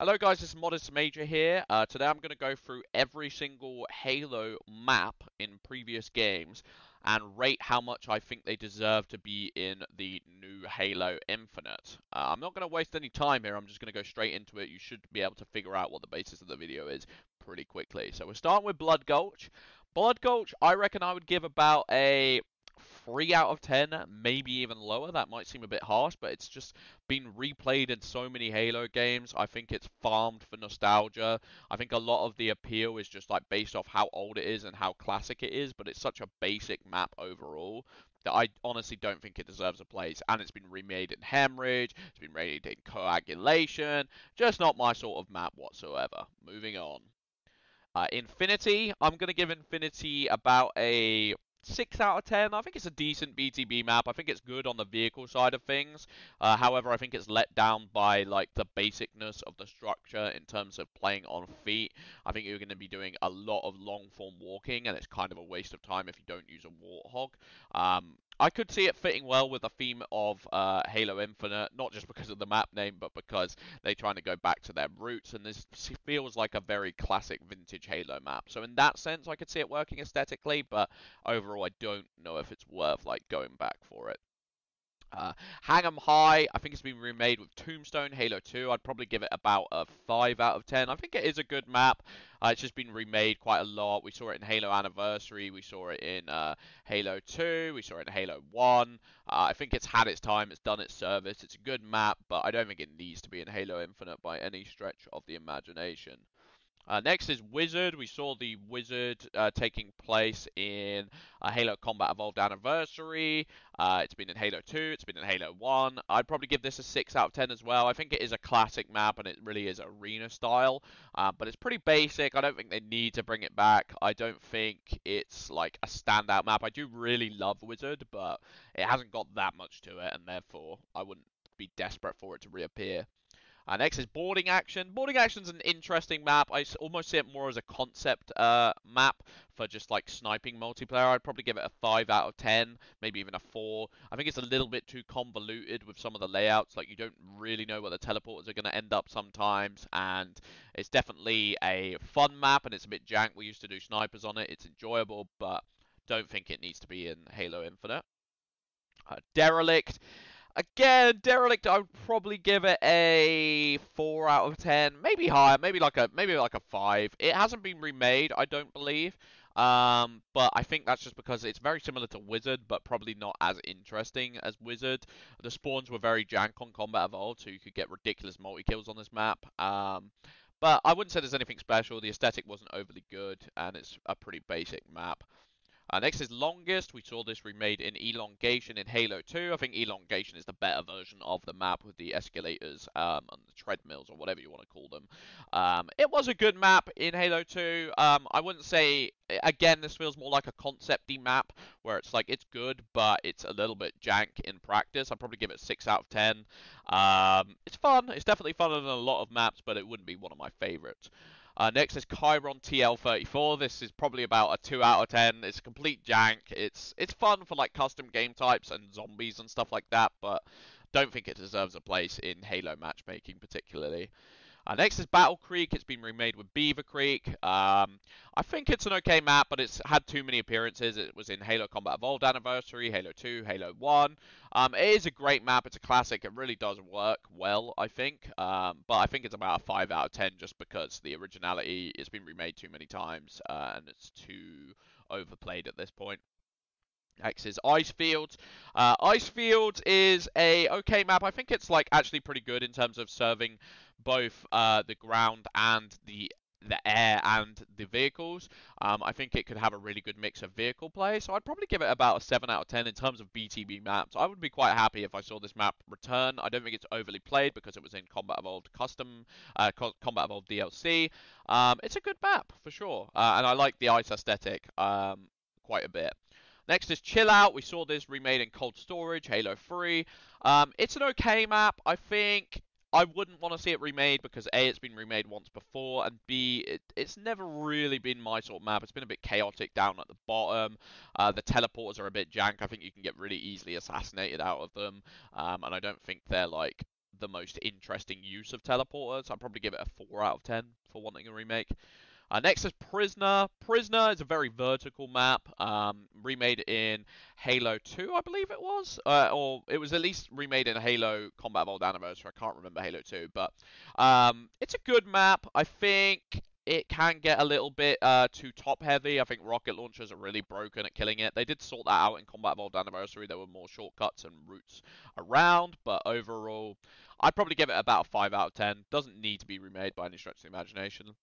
Hello guys, this is Modest Major here. Today I'm going to go through every single Halo map in previous games and rate how much I think they deserve to be in the new Halo Infinite. I'm not going to waste any time here, I'm just going to go straight into it. You should be able to figure out what the basis of the video is pretty quickly. So we're starting with Blood Gulch. Blood Gulch, I reckon I would give about a 3 out of 10, maybe even lower. That might seem a bit harsh, but it's just been replayed in so many Halo games. I think it's farmed for nostalgia. I think a lot of the appeal is just like based off how old it is and how classic it is, but it's such a basic map overall that I honestly don't think it deserves a place. And it's been remade in Hemorrhage, it's been remade in Coagulation, just not my sort of map whatsoever. Moving on. Infinity, I'm going to give Infinity about a 6 out of 10. I think it's a decent BTB map. I think it's good on the vehicle side of things. However, I think it's let down by like the basicness of the structure in terms of playing on feet. I think you're going to be doing a lot of long form walking, and it's kind of a waste of time if you don't use a Warthog. I could see it fitting well with the theme of Halo Infinite, not just because of the map name, but because they're trying to go back to their roots, and this feels like a very classic vintage Halo map. So in that sense, I could see it working aesthetically, but overall, I don't know if it's worth like going back for it. Hang 'em High, I think it's been remade with Tombstone, Halo 2. I'd probably give it about a 5 out of 10. I think it is a good map. It's just been remade quite a lot. We saw it in Halo Anniversary, we saw it in Halo 2, we saw it in Halo 1. I think it's had its time, it's done its service. It's a good map, but I don't think it needs to be in Halo Infinite by any stretch of the imagination. Next is Wizard. We saw the Wizard taking place in Halo Combat Evolved Anniversary. It's been in Halo 2. It's been in Halo 1. I'd probably give this a 6 out of 10 as well. I think it is a classic map, and it really is arena style. But it's pretty basic. I don't think they need to bring it back. I don't think it's like a standout map. I do really love Wizard, but it hasn't got that much to it, and therefore I wouldn't be desperate for it to reappear. Next is Boarding Action. Boarding Action's an interesting map. I almost see it more as a concept map for just like sniping multiplayer. I'd probably give it a 5 out of 10, maybe even a 4. I think it's a little bit too convoluted with some of the layouts. Like you don't really know where the teleporters are going to end up sometimes, and it's definitely a fun map and it's a bit jank. We used to do snipers on it. It's enjoyable, but don't think it needs to be in Halo Infinite. Derelict. Again, Derelict, I would probably give it a 4 out of 10, maybe higher, maybe like a 5. It hasn't been remade, I don't believe. But I think that's just because it's very similar to Wizard, but probably not as interesting as Wizard. The spawns were very jank on Combat Evolved, so you could get ridiculous multi-kills on this map. But I wouldn't say there's anything special. The aesthetic wasn't overly good, and it's a pretty basic map. Next is Longest. We saw this remade in Elongation in Halo 2. I think Elongation is the better version of the map with the escalators and the treadmills, or whatever you want to call them. It was a good map in Halo 2. I wouldn't say, again, this feels more like a concept-y map, where it's like, it's good, but it's a little bit jank in practice. I'd probably give it 6 out of 10. It's fun. It's definitely funner than a lot of maps, but it wouldn't be one of my favorites. Next is Chiron TL34. This is probably about a 2 out of 10. It's a complete jank. It's fun for like custom game types and zombies and stuff like that, but don't think it deserves a place in Halo matchmaking particularly. Next is Battle Creek. It's been remade with Beaver Creek. I think it's an okay map, but it's had too many appearances. It was in Halo Combat Evolved Anniversary, Halo 2, Halo 1. It is a great map. It's a classic. It really does work well, I think. But I think it's about a 5 out of 10 just because the originality has been remade too many times and it's too overplayed at this point. Next is Icefields. Icefields is a okay map. I think it's like actually pretty good in terms of serving both the ground and the air and the vehicles. I think it could have a really good mix of vehicle play, so I'd probably give it about a 7 out of 10 in terms of BTB maps. I would be quite happy if I saw this map return. I don't think it's overly played because it was in Combat Evolved Custom, Combat Evolved DLC. It's a good map for sure, and I like the ice aesthetic quite a bit. Next is Chill Out. We saw this remade in Cold Storage, Halo 3. It's an okay map. I think I wouldn't want to see it remade because A, it's been remade once before, and B, it's never really been my sort of map. It's been a bit chaotic down at the bottom. The teleporters are a bit jank. I think you can get really easily assassinated out of them, and I don't think they're like the most interesting use of teleporters. I'd probably give it a 4 out of 10 for wanting a remake. Next is Prisoner. Prisoner is a very vertical map, remade in Halo 2, I believe it was. Or it was at least remade in Halo Combat Evolved Anniversary. I can't remember Halo 2, but it's a good map. I think it can get a little bit too top-heavy. I think rocket launchers are really broken at killing it. They did sort that out in Combat Evolved Anniversary. There were more shortcuts and routes around, but overall, I'd probably give it about a 5 out of 10. Doesn't need to be remade by any stretch of the imagination.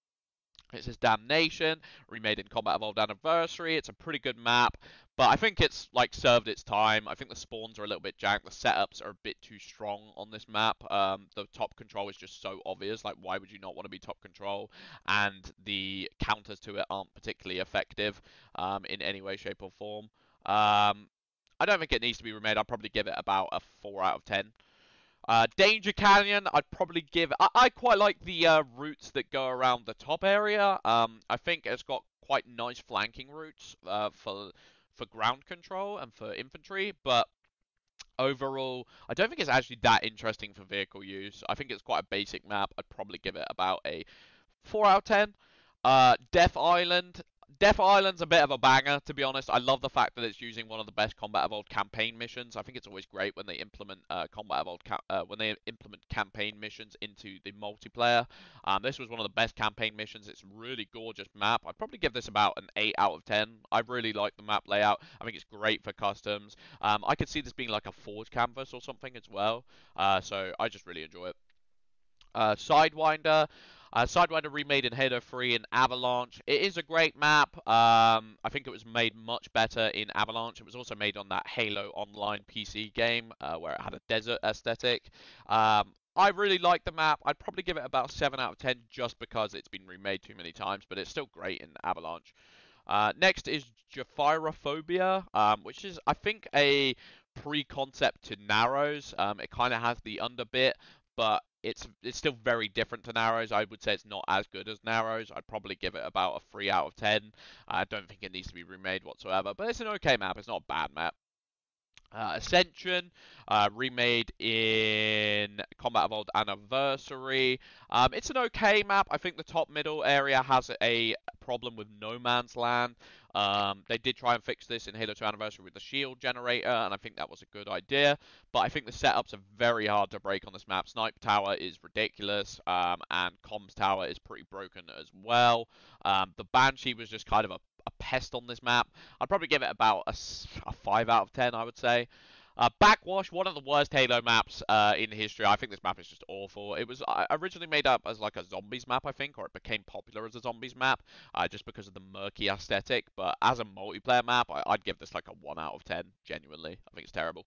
It says Damnation, remade in Combat Evolved Anniversary. It's a pretty good map, but I think it's like served its time. I think the spawns are a little bit janked. The setups are a bit too strong on this map. The top control is just so obvious. Like, why would you not want to be top control? And the counters to it aren't particularly effective in any way, shape, or form. I don't think it needs to be remade. I'd probably give it about a 4 out of 10. Danger Canyon, I'd probably give. I quite like the routes that go around the top area. I think it's got quite nice flanking routes for ground control and for infantry, but overall, I don't think it's actually that interesting for vehicle use. I think it's quite a basic map. I'd probably give it about a 4 out of 10. Death Island. Death Island's a bit of a banger, to be honest. I love the fact that it's using one of the best Combat Evolved campaign missions. I think it's always great when they implement campaign missions into the multiplayer. This was one of the best campaign missions. It's a really gorgeous map. I'd probably give this about an 8 out of 10. I really like the map layout. I think it's great for customs. I could see this being like a Forge canvas or something as well. So I just really enjoy it. Sidewinder. Sidewinder remade in Halo 3 and Avalanche. It is a great map. I think it was made much better in Avalanche. It was also made on that Halo Online PC game where it had a desert aesthetic. I really like the map. I'd probably give it about 7 out of 10 just because it's been remade too many times, but it's still great in Avalanche. Next is Japhyrophobia, which is, I think, a pre-concept to Narrows. It kind of has the underbit, but it's still very different to Narrows. I would say it's not as good as Narrows. I'd probably give it about a 3 out of 10. I don't think it needs to be remade whatsoever, but it's an okay map. It's not a bad map. Ascension, remade in Combat Evolved Anniversary. It's an okay map. I think the top middle area has a problem with no man's land. They did try and fix this in Halo 2 Anniversary with the shield generator, and I think that was a good idea. But I think the setups are very hard to break on this map. Sniper Tower is ridiculous, and Comms Tower is pretty broken as well. The Banshee was just kind of a pest on this map. I'd probably give it about a 5 out of 10, I would say. Backwash, one of the worst Halo maps in history. I think this map is just awful. It was originally made up as like a zombies map, I think, or it became popular as a zombies map just because of the murky aesthetic. But as a multiplayer map, I'd give this like a 1 out of 10, genuinely. I think it's terrible.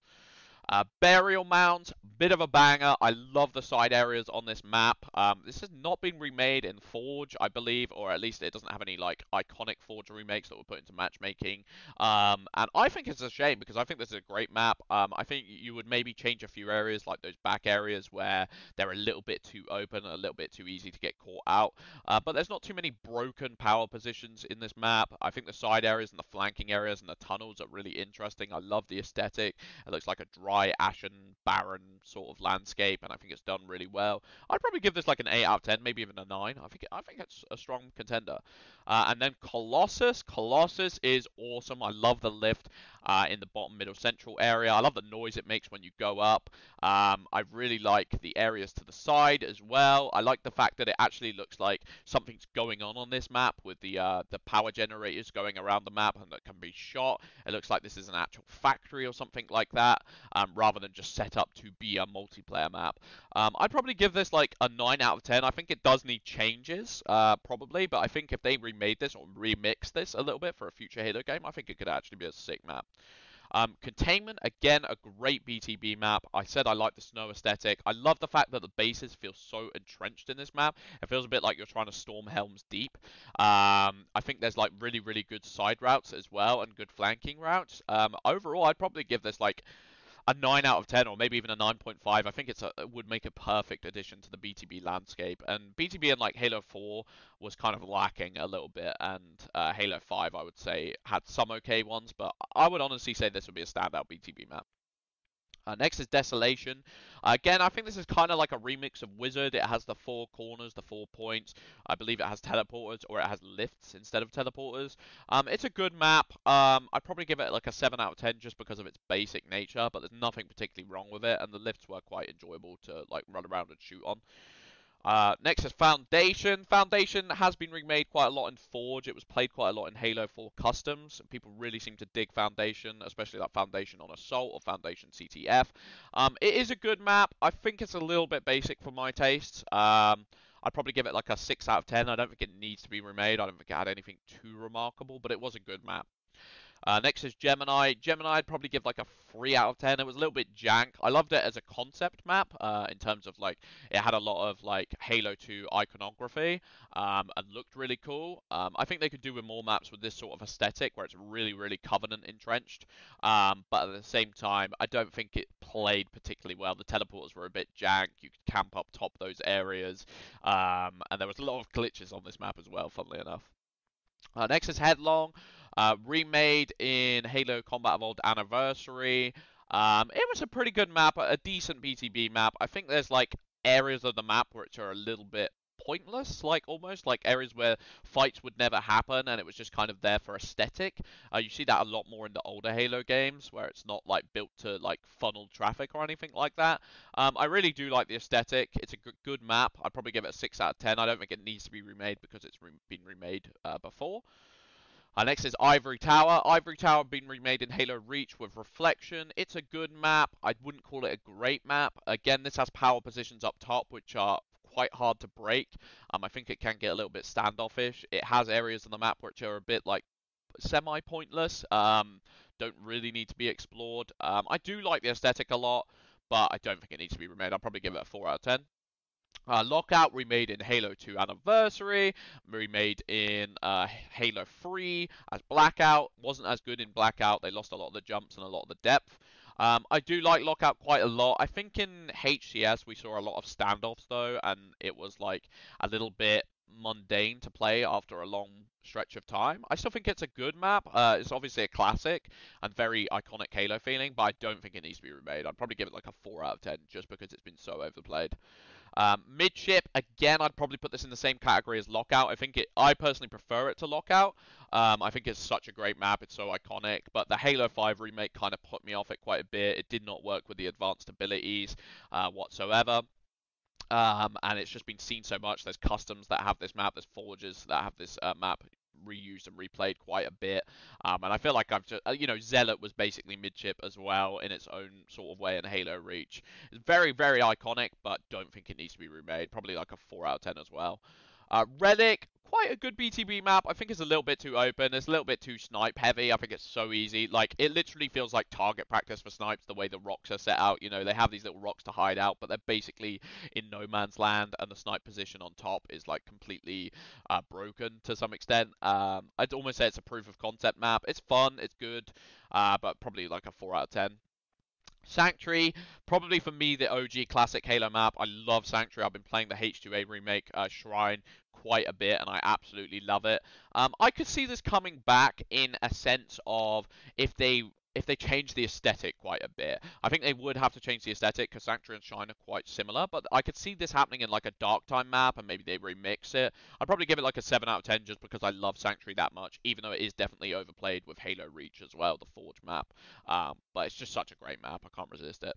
Burial Mounds, bit of a banger. I love the side areas on this map. This has not been remade in Forge, I believe, or at least it doesn't have any like iconic Forge remakes that were put into matchmaking. And I think it's a shame because I think this is a great map. I think you would maybe change a few areas, like those back areas where they're a little bit too open, a little bit too easy to get caught out. But there's not too many broken power positions in this map. I think the side areas and the flanking areas and the tunnels are really interesting. I love the aesthetic. It looks like a dry, ashen, barren sort of landscape, and I think it's done really well. I'd probably give this like an 8 out of 10, maybe even a 9. I think it's a strong contender. And then Colossus. Colossus is awesome. I love the lift in the bottom middle central area. I love the noise it makes when you go up. I really like the areas to the side as well. I like the fact that it actually looks like something's going on this map with the power generators going around the map and that can be shot. It looks like this is an actual factory or something like that, rather than just set up to be a multiplayer map. I'd probably give this like a 9 out of 10. I think it does need changes, probably, but I think if they remade this or remixed this a little bit for a future Halo game, I think it could actually be a sick map. Containment, again, a great BTB map. I said I like the snow aesthetic. I love the fact that the bases feel so entrenched in this map. It feels a bit like you're trying to storm Helm's Deep. I think there's like really, really good side routes as well and good flanking routes. Overall, I'd probably give this like a 9 out of 10 or maybe even a 9.5. I think it would make a perfect addition to the BTB landscape. And BTB in like Halo 4 was kind of lacking a little bit, and Halo 5 I would say had some okay ones, but I would honestly say this would be a standout BTB map. Next is Desolation. Again, I think this is kind of like a remix of Wizard. It has the 4 corners, the 4 points. I believe it has teleporters, or it has lifts instead of teleporters. It's a good map. I'd probably give it like a 7 out of 10 just because of its basic nature, but there's nothing particularly wrong with it, and the lifts were quite enjoyable to like run around and shoot on. Next is Foundation. Foundation has been remade quite a lot in Forge. It was played quite a lot in Halo 4 Customs. People really seem to dig Foundation, especially that Foundation on Assault or Foundation CTF. It is a good map. I think it's a little bit basic for my tastes. I'd probably give it like a 6 out of 10. I don't think it needs to be remade. I don't think it had anything too remarkable, but it was a good map. Next is Gemini. Gemini, I'd probably give like a 3 out of 10. It was a little bit jank. I loved it as a concept map, in terms of like, it had a lot of like Halo 2 iconography, and looked really cool. I think they could do with more maps with this sort of aesthetic, where it's really, really Covenant entrenched. But at the same time, I don't think it played particularly well. The teleporters were a bit jank. You could camp up top those areas. And there was a lot of glitches on this map as well, funnily enough. Next is Headlong. Remade in Halo Combat Evolved Anniversary. It was a pretty good map, a decent BTB map. I think there's like areas of the map which are a little bit pointless, like almost like areas where fights would never happen and it was just kind of there for aesthetic. You see that a lot more in the older Halo games where it's not like built to like funnel traffic or anything like that. I really do like the aesthetic. It's a good map. I'd probably give it a 6 out of 10. I don't think it needs to be remade because it's been remade before. Next is Ivory Tower. Ivory Tower been remade in Halo Reach with Reflection. It's a good map. I wouldn't call it a great map. Again, this has power positions up top, which are quite hard to break. I think it can get a little bit standoffish. It has areas on the map which are a bit like semi-pointless. Don't really need to be explored. I do like the aesthetic a lot, but I don't think it needs to be remade. I'll probably give it a 4 out of 10. Lockout remade in Halo 2 Anniversary, remade in Halo 3 as Blackout. Wasn't as good in Blackout. They lost a lot of the jumps and a lot of the depth. I do like Lockout quite a lot. I think in HCS we saw a lot of standoffs though, and it was like a little bit mundane to play after a long stretch of time. I still think it's a good map. It's obviously a classic and very iconic Halo feeling, but I don't think it needs to be remade. I'd probably give it like a 4 out of 10 just because it's been so overplayed. Midship, again, I'd probably put this in the same category as Lockout. I personally prefer it to Lockout. I think it's such a great map. It's so iconic. But the Halo 5 remake kind of put me off it quite a bit. It did not work with the advanced abilities whatsoever. And it's just been seen so much. There's customs that have this map. There's forges that have this map reused and replayed quite a bit. And I feel like I've just, Zealot was basically midship as well in its own sort of way in Halo Reach. It's very, very iconic, but don't think it needs to be remade. Probably like a 4 out of 10 as well. Relic, quite a good BTB map. I think it's a little bit too open. It's a little bit too snipe heavy. I think it's so easy. Like, it literally feels like target practice for snipes, the way the rocks are set out. You know, they have these little rocks to hide out, but they're basically in no man's land, and the snipe position on top is, like, completely broken to some extent. I'd almost say it's a proof of concept map. It's fun, it's good, but probably like a 4 out of 10. Sanctuary, probably for me the OG classic Halo map. I love Sanctuary. I've been playing the H2A remake Shrine quite a bit, and I absolutely love it. I could see this coming back in a sense of if they change the aesthetic quite a bit. I think they would have to change the aesthetic because Sanctuary and Shrine are quite similar, but I could see this happening in like a Dark Time map and maybe they remix it. I'd probably give it like a 7 out of 10 just because I love Sanctuary that much, even though it is definitely overplayed with Halo Reach as well, the Forge map. But it's just such a great map, I can't resist it.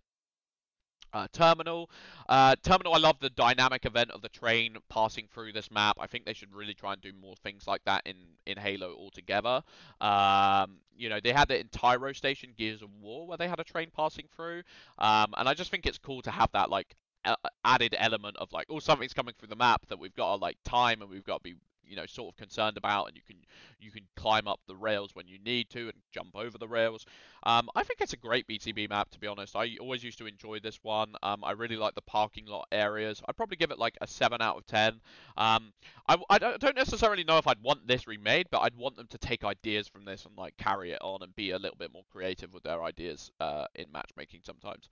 Terminal. Terminal, I love the dynamic event of the train passing through this map. I think they should really try and do more things like that in Halo altogether. They had it in Tyro Station, Gears of War, where they had a train passing through. And I just think it's cool to have that, like, added element of, like, oh, something's coming through the map that we've got to, like, time and we've got to be sort of concerned about, and you can climb up the rails when you need to and jump over the rails. I think it's a great BTB map, to be honest. I always used to enjoy this one. I really like the parking lot areas. I'd probably give it like a 7 out of 10. I don't necessarily know if I'd want this remade, but I'd want them to take ideas from this and like carry it on and be a little bit more creative with their ideas in matchmaking sometimes.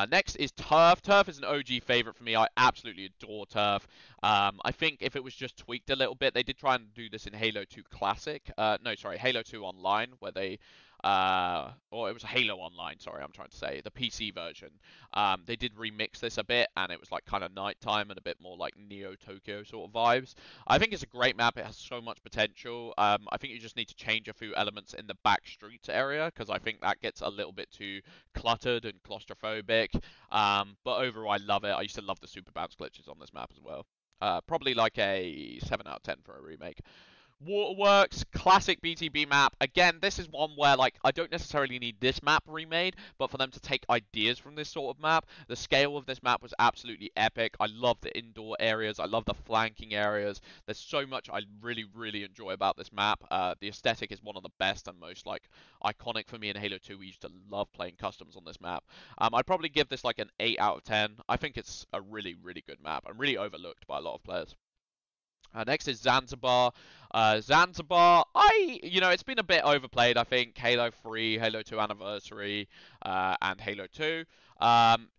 Next is Turf. Turf is an OG favorite for me. I absolutely adore Turf. I think if it was just tweaked a little bit, they did try and do this in Halo 2 Classic. No, sorry, Halo 2 Online, where they or it was Halo Online, sorry, I'm trying to say, the PC version. They did remix this a bit, and it was like kind of nighttime and a bit more like Neo Tokyo sort of vibes. I think it's a great map. It has so much potential. I think you just need to change a few elements in the back streets area, because I think that gets a little bit too cluttered and claustrophobic. But overall, I love it. I used to love the super bounce glitches on this map as well. Probably like a 7 out of 10 for a remake. Waterworks, classic BTB map. Again, this is one where, like, I don't necessarily need this map remade, but for them to take ideas from this sort of map. The scale of this map was absolutely epic. I love the indoor areas. I love the flanking areas. There's so much I really, really enjoy about this map. The aesthetic is one of the best and most, like, iconic for me in Halo 2. We used to love playing customs on this map. I'd probably give this, like, an 8 out of 10. I think it's a really, really good map and really overlooked by a lot of players. Next is Zanzibar. Zanzibar, it's been a bit overplayed, I think. Halo 3, Halo 2 Anniversary, and Halo 2.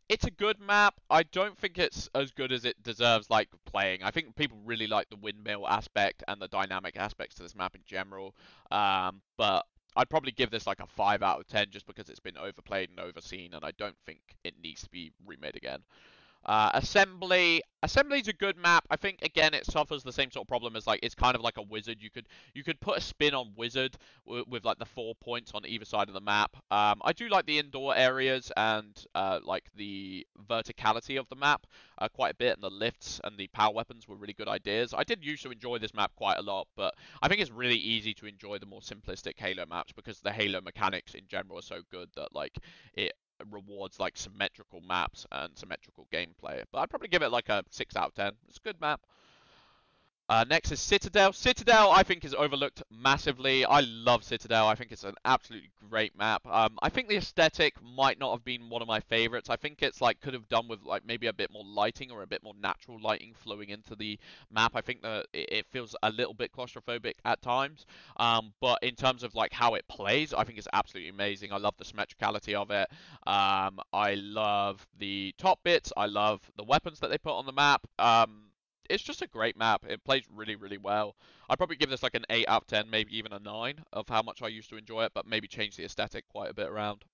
It's a good map. I don't think it's as good as it deserves, like, playing. I think people really like the windmill aspect and the dynamic aspects to this map in general. But I'd probably give this like a 5 out of 10 just because it's been overplayed and overseen, and I don't think it needs to be remade again. Assembly's a good map. I think again it suffers the same sort of problem as, like, it's kind of like a wizard. You could put a spin on wizard with like the 4 points on either side of the map. I do like the indoor areas and like the verticality of the map quite a bit, and the lifts and the power weapons were really good ideas. I did used to enjoy this map quite a lot, but I think it's really easy to enjoy the more simplistic Halo maps because the Halo mechanics in general are so good that, like, it rewards like symmetrical maps and symmetrical gameplay. But I'd probably give it like a 6 out of 10. It's a good map. Next is Citadel. Citadel, I think, is overlooked massively. I love Citadel. I think it's an absolutely great map. I think the aesthetic might not have been one of my favorites. I think it's like could have done with like maybe a bit more lighting or a bit more natural lighting flowing into the map. I think that it feels a little bit claustrophobic at times. But in terms of like how it plays, I think it's absolutely amazing. I love the symmetricality of it. I love the top bits. I love the weapons that they put on the map. It's just a great map. It plays really, really well. I'd probably give this like an 8 out of 10, maybe even a 9 of how much I used to enjoy it, but maybe change the aesthetic quite a bit around.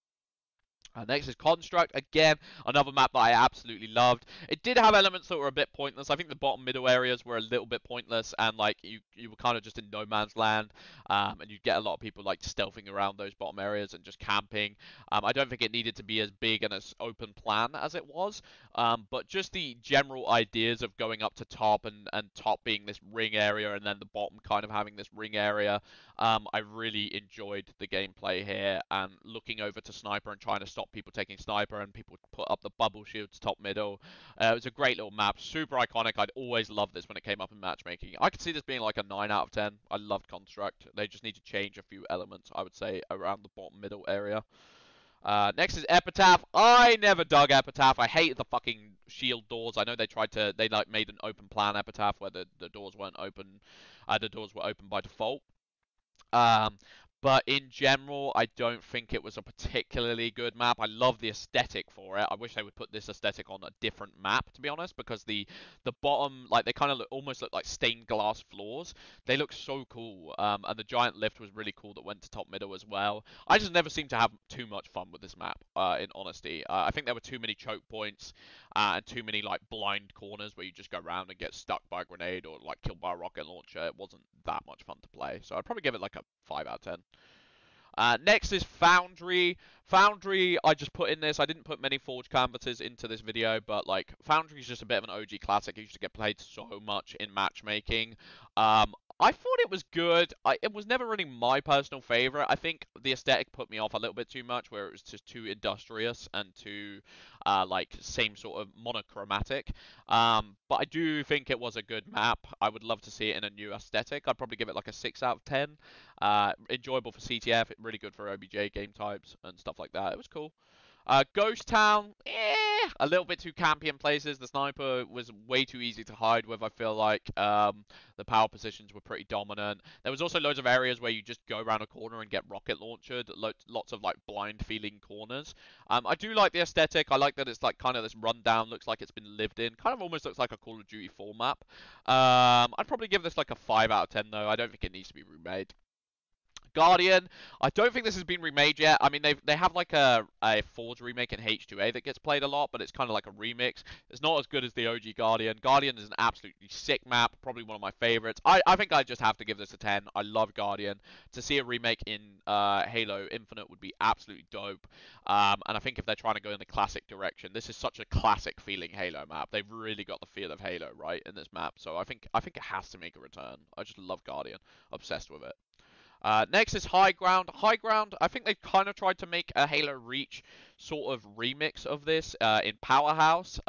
Next is Construct. Again, another map that I absolutely loved. It did have elements that were a bit pointless. I think the bottom middle areas were a little bit pointless, and like you were kind of just in no man's land, and you'd get a lot of people like stealthing around those bottom areas and just camping. I don't think it needed to be as big and as open plan as it was, but just the general ideas of going up to top and top being this ring area and then the bottom kind of having this ring area. I really enjoyed the gameplay here, and looking over to Sniper and trying to stop people taking Sniper and people put up the bubble shields top middle. It was a great little map, super iconic. I'd always loved this when it came up in matchmaking. I could see this being like a 9 out of 10. I loved Construct. They just need to change a few elements, I would say, around the bottom middle area. Next is Epitaph. I never dug Epitaph. I hate the fucking shield doors. I know they like made an open plan Epitaph where the doors weren't open. The doors were open by default. But in general, I don't think it was a particularly good map. I love the aesthetic for it. I wish they would put this aesthetic on a different map, to be honest, because the bottom, like, they kind of almost look like stained glass floors. They look so cool. And the giant lift was really cool that went to top middle as well. I just never seem to have too much fun with this map, in honesty. I think there were too many choke points and too many like blind corners where you just go around and get stuck by a grenade or like killed by a rocket launcher. It wasn't that much fun to play, so I'd probably give it like a 5 out of 10. Next is Foundry. Foundry, I just put in this. I didn't put many Forge canvases into this video, but like Foundry is just a bit of an OG classic. It used to get played so much in matchmaking. I thought it was good. It was never really my personal favorite. I think the aesthetic put me off a little bit too much, where it was just too industrious and too like same sort of monochromatic. But I do think it was a good map. I would love to see it in a new aesthetic. I'd probably give it like a 6 out of 10. Enjoyable for CTF, really good for OBJ game types and stuff like that. It was cool. Ghost Town, a little bit too campy in places. The sniper was way too easy to hide with, I feel like. The power positions were pretty dominant. There was also loads of areas where you just go around a corner and get rocket launched. Lots of like blind feeling corners. I do like the aesthetic. I like that it's like kind of this rundown, looks like it's been lived in. Kind of almost looks like a Call of Duty 4 map. I'd probably give this like a 5 out of 10 though. I don't think it needs to be remade. Guardian. I don't think this has been remade yet. I mean, they have like a Forge remake in H2A that gets played a lot, but it's kind of like a remix. It's not as good as the OG Guardian. Guardian is an absolutely sick map, probably one of my favorites. I think I just have to give this a 10. I love Guardian. To see a remake in Halo Infinite would be absolutely dope. And I think if they're trying to go in the classic direction, this is such a classic feeling Halo map. They've really got the feel of Halo right in this map, so I think it has to make a return. I just love Guardian, obsessed with it. Next is High Ground. High Ground, I think they've kind of tried to make a Halo Reach sort of remix of this in Powerhouse.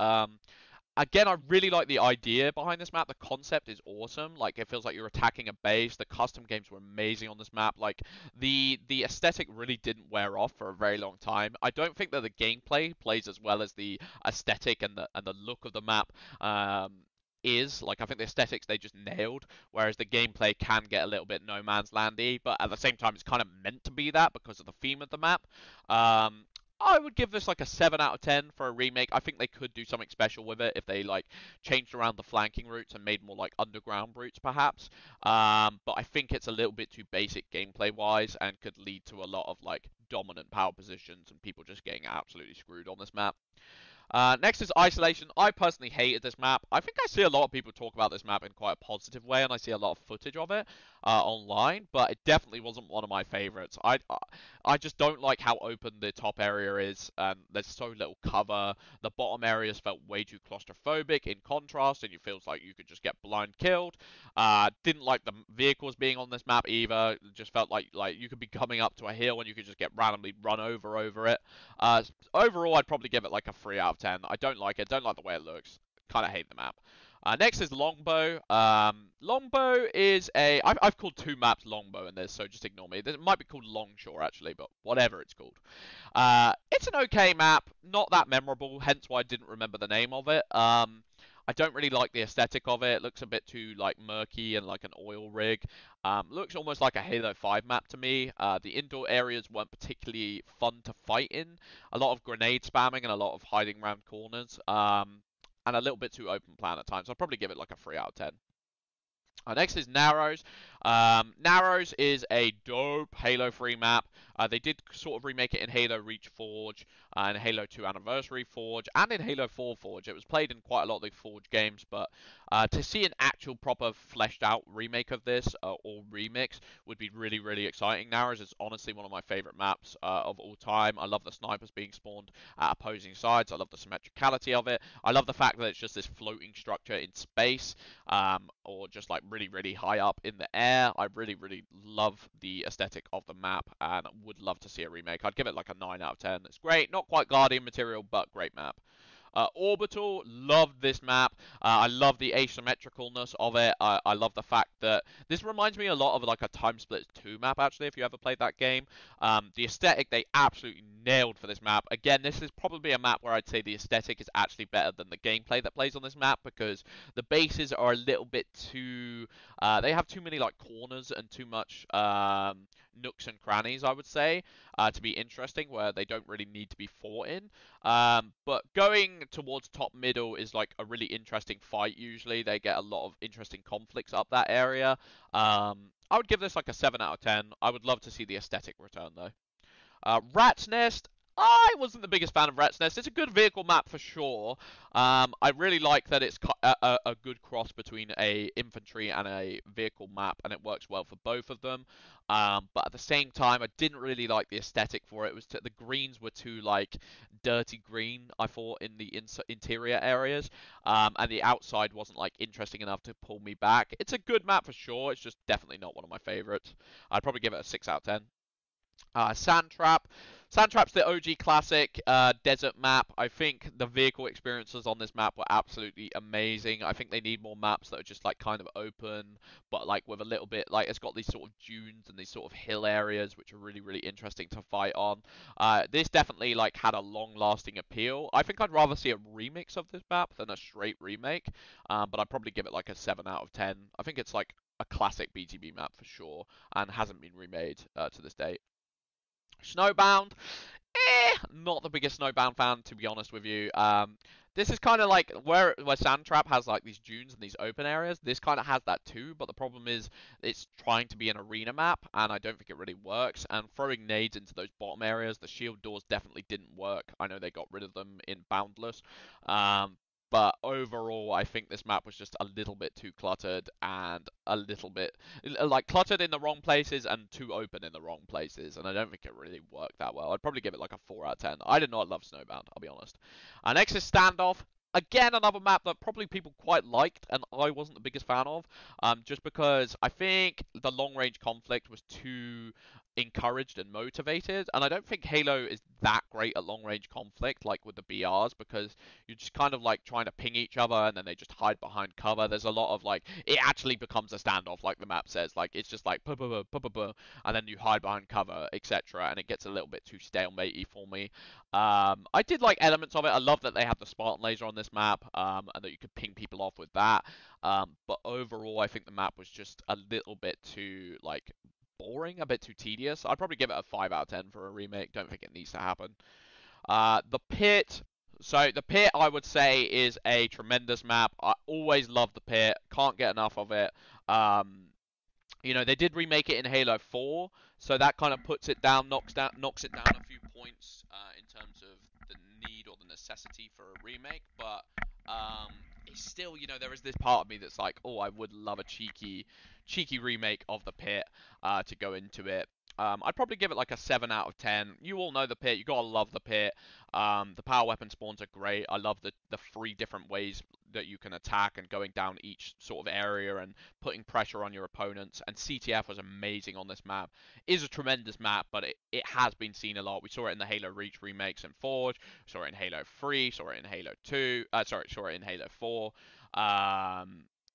Again, I really like the idea behind this map. The concept is awesome. Like, it feels like you're attacking a base. The custom games were amazing on this map. Like, the aesthetic really didn't wear off for a very long time. I don't think that the gameplay plays as well as the aesthetic and the look of the map. Is like, I think the aesthetics they just nailed, whereas the gameplay can get a little bit no man's landy, but at the same time it's kind of meant to be that because of the theme of the map. I would give this like a 7 out of 10 for a remake. I think they could do something special with it if they like changed around the flanking routes and made more like underground routes perhaps. But I think it's a little bit too basic gameplay wise and could lead to a lot of like dominant power positions and people just getting absolutely screwed on this map. Next is Isolation. I personally hated this map. I think I see a lot of people talk about this map in quite a positive way, and I see a lot of footage of it online, but it definitely wasn't one of my favorites. I just don't like how open the top area is, and there's so little cover. The bottom areas felt way too claustrophobic in contrast, and it feels like you could just get blind killed. Didn't like the vehicles being on this map either. It just felt like you could be coming up to a hill and you could just get randomly run over it. Overall, I'd probably give it like a 3 out of 10. I don't like it. Don't like the way it looks. Kind of hate the map. Next is Longbow. Longbow is I've called 2 maps Longbow in this, so just ignore me. It might be called Longshore, actually, but whatever it's called. It's an okay map. Not that memorable, hence why I didn't remember the name of it. I don't really like the aesthetic of it. It looks a bit too like murky and like an oil rig. Looks almost like a Halo 5 map to me. The indoor areas weren't particularly fun to fight in. A lot of grenade spamming and a lot of hiding around corners. And a little bit too open plan at times. I'll probably give it like a 3 out of 10. Next is Narrows. Narrows is a dope Halo 3 map. They did sort of remake it in Halo Reach Forge, and Halo 2 Anniversary Forge, and in Halo 4 Forge. It was played in quite a lot of the Forge games, but to see an actual proper fleshed out remake of this, or remix, would be really, really exciting. Narrows is honestly one of my favorite maps of all time. I love the snipers being spawned at opposing sides. I love the symmetricality of it. I love the fact that it's just this floating structure in space, or just like really, really high up in the air. I really, really love the aesthetic of the map and would love to see a remake. I'd give it like a 9 out of 10. It's great. Not quite Guardian material, but great map. Orbital, loved this map. I love the asymmetricalness of it. I love the fact that this reminds me a lot of like a Time Splitters 2 map, actually, if you ever played that game. The aesthetic, they absolutely nailed for this map. Again, this is probably a map where I'd say the aesthetic is actually better than the gameplay that plays on this map, because the bases are a little bit too... they have too many like corners and too much nooks and crannies, I would say, to be interesting, where they don't really need to be fought in. But going towards top middle is like a really interesting fight usually. They get a lot of interesting conflicts up that area. I would give this like a 7 out of 10. I would love to see the aesthetic return though. Rat's Nest. I wasn't the biggest fan of Rat's Nest. It's a good vehicle map for sure. I really like that it's a good cross between a infantry and a vehicle map, and it works well for both of them. But at the same time, I didn't really like the aesthetic for it. The greens were too like dirty green, I thought, in the interior areas, and the outside wasn't like interesting enough to pull me back. It's a good map for sure. It's just definitely not one of my favorites. I'd probably give it a 6 out of 10. Sandtrap. Sandtrap's the OG classic desert map. I think the vehicle experiences on this map were absolutely amazing. I think they need more maps that are just like kind of open, but like with a little bit, like it's got these sort of dunes and these sort of hill areas which are really, really interesting to fight on. This definitely like had a long-lasting appeal. I think I'd rather see a remix of this map than a straight remake, but I'd probably give it like a 7 out of 10. I think it's like a classic BTB map for sure, and hasn't been remade to this date. Snowbound Not the biggest Snowbound fan, to be honest with you. This is kind of like where Sandtrap has like these dunes and these open areas. This kind of has that too, but the problem is it's trying to be an arena map, and I don't think it really works. And throwing nades into those bottom areas, the shield doors definitely didn't work. I know they got rid of them in Boundless. But overall, I think this map was just a little bit too cluttered and a little bit like cluttered in the wrong places and too open in the wrong places, and I don't think it really worked that well. I'd probably give it like a 4 out of 10. I did not love Snowbound, I'll be honest. Next is Standoff. Again, another map that probably people quite liked, and I wasn't the biggest fan of, just because I think the long-range conflict was too encouraged and motivated, and I don't think Halo is that great at long-range conflict, like with the BRs, because you're just kind of like trying to ping each other, and then they just hide behind cover. There's a lot of like, it actually becomes a standoff, like the map says, like it's just like and then you hide behind cover, etc., and it gets a little bit too stalematey for me. I did like elements of it. I love that they have the Spartan laser on this map, and that you could ping people off with that. But overall, I think the map was just a little bit too like boring, a bit too tedious. I'd probably give it a 5 out of 10 for a remake. Don't think it needs to happen. The Pit. So the Pit, I would say, is a tremendous map. I always love the Pit. Can't get enough of it. You know, they did remake it in Halo 4, so that kind of puts it down, knocks it down a few points in terms of the need or the necessity for a remake. But it's still, you know, there is this part of me that's like, oh, I would love a cheeky remake of the Pit to go into it. I'd probably give it like a 7 out of 10. You all know the Pit. You gotta love the Pit. The power weapon spawns are great. I love the 3 different ways that you can attack and going down each sort of area and putting pressure on your opponents. And CTF was amazing on this map. It is a tremendous map, but it has been seen a lot. We saw it in the Halo Reach remakes and Forge. We saw it in Halo 3. Saw it in Halo 2. Saw it in Halo 4.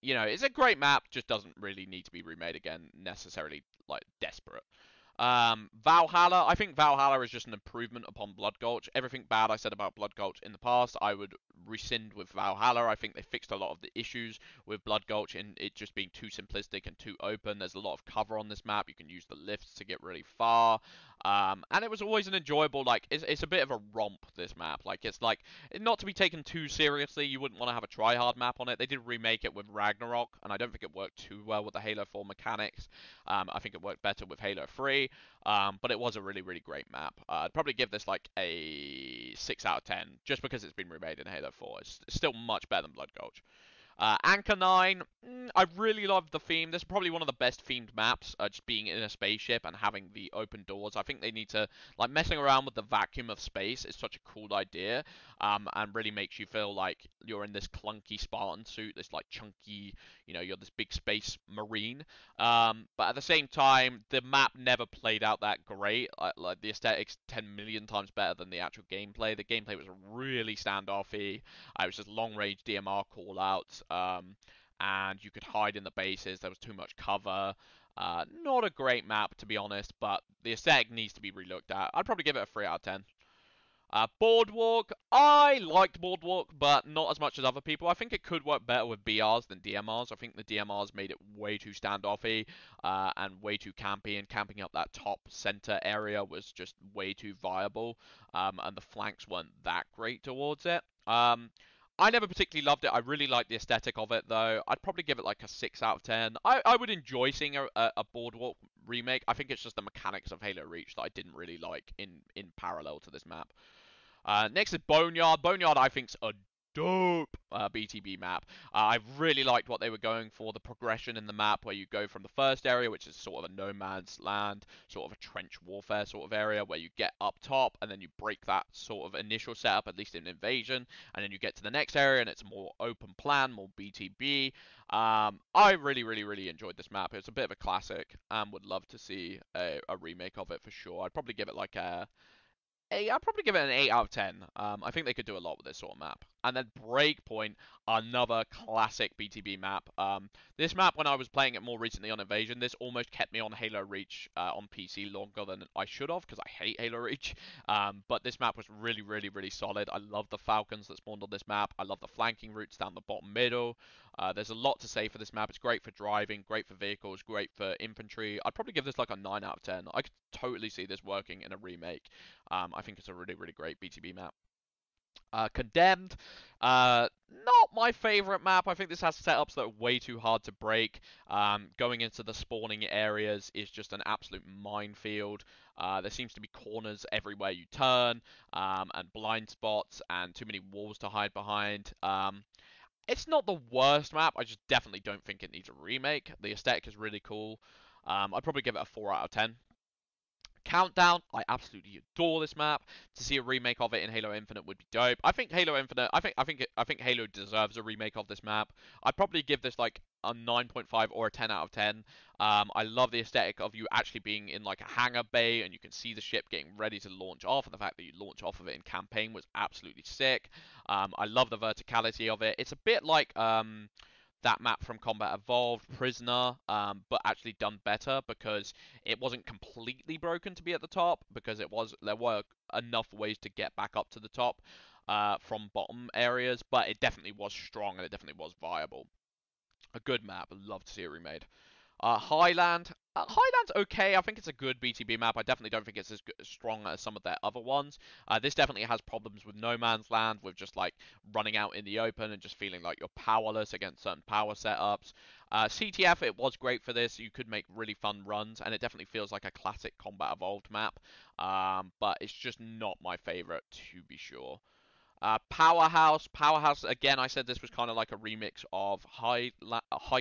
You know, it's a great map. Just doesn't really need to be remade again. Necessarily like desperate. Valhalla, I think Valhalla is just an improvement upon Blood Gulch. Everything bad I said about Blood Gulch in the past, I would rescind with Valhalla. I think they fixed a lot of the issues with Blood Gulch in it just being too simplistic and too open. There's a lot of cover on this map. You can use the lifts to get really far. And it was always an enjoyable, like, it's a bit of a romp, this map. Like, it's like, not to be taken too seriously. You wouldn't want to have a try-hard map on it. They did remake it with Ragnarok, and I don't think it worked too well with the Halo 4 mechanics. I think it worked better with Halo 3. But it was a really, really great map. I'd probably give this like a 6 out of 10, just because it's been remade in Halo 4. It's still much better than Blood Gulch. Anchor 9, I really love the theme. This is probably one of the best themed maps, just being in a spaceship and having the open doors. I think they need to, like, messing around with the vacuum of space is such a cool idea, and really makes you feel like you're in this clunky Spartan suit, this, like, chunky, you know, you're this big space marine. But at the same time, the map never played out that great. Like the aesthetics 10 million times better than the actual gameplay. The gameplay was really standoffy. It was just long-range DMR callouts, and you could hide in the bases. There was too much cover. Not a great map, to be honest, but the aesthetic needs to be relooked at. I'd probably give it a 3 out of 10. Boardwalk, I liked Boardwalk, but not as much as other people. I think it could work better with BRs than DMRs. I think the DMRs made it way too standoffy and way too campy, and camping up that top center area was just way too viable, and the flanks weren't that great towards it. I never particularly loved it. I really liked the aesthetic of it, though. I'd probably give it like a 6 out of 10. I would enjoy seeing a Boardwalk remake. I think it's just the mechanics of Halo Reach that I didn't really like in parallel to this map. Next is Boneyard. Boneyard, I think's a dope BTB map. I really liked what they were going for, the progression in the map where you go from the first area, which is sort of a no man's land, sort of a trench warfare sort of area, where you get up top and then you break that sort of initial setup, at least in Invasion, and then you get to the next area and it's a more open plan, more BTB. I really, really, really enjoyed this map. It's a bit of a classic and would love to see a remake of it for sure. I'd probably give it like a I'd probably give it an 8 out of 10. I think they could do a lot with this sort of map. And then Breakpoint, another classic BTB map. This map, when I was playing it more recently on Invasion, this almost kept me on Halo Reach on PC longer than I should have, because I hate Halo Reach. But this map was really, really, really solid. I love the Falcons that spawned on this map. I love the flanking routes down the bottom middle. There's a lot to say for this map. It's great for driving, great for vehicles, great for infantry. I'd probably give this like a 9 out of 10. I could totally see this working in a remake. I think it's a really, really great BTB map. Condemned, not my favorite map. I think this has setups that are way too hard to break. Going into the spawning areas is just an absolute minefield. There seems to be corners everywhere you turn, and blind spots, and too many walls to hide behind. It's not the worst map. I just definitely don't think it needs a remake. The aesthetic is really cool. I'd probably give it a 4 out of 10. Countdown, I absolutely adore this map. To see a remake of it in Halo Infinite would be dope. I think Halo Infinite, I think Halo deserves a remake of this map. I'd probably give this like a 9.5 or a 10 out of 10. I love the aesthetic of you actually being in like a hangar bay and you can see the ship getting ready to launch off, and the fact that you launch off of it in campaign was absolutely sick. I love the verticality of it. It's a bit like that map from Combat Evolved, Prisoner, but actually done better because it wasn't completely broken to be at the top, because there were enough ways to get back up to the top from bottom areas, but it definitely was strong and it definitely was viable. A good map. I'd love to see it remade. Highland. Highland's okay. I think it's a good BTB map. I definitely don't think it's as strong as some of their other ones. This definitely has problems with No Man's Land, with just like running out in the open and just feeling like you're powerless against certain power setups. CTF, it was great for this. You could make really fun runs, and it definitely feels like a classic Combat Evolved map. But it's just not my favorite, to be sure. Powerhouse. Powerhouse, again, I said this was kind of like a remix of High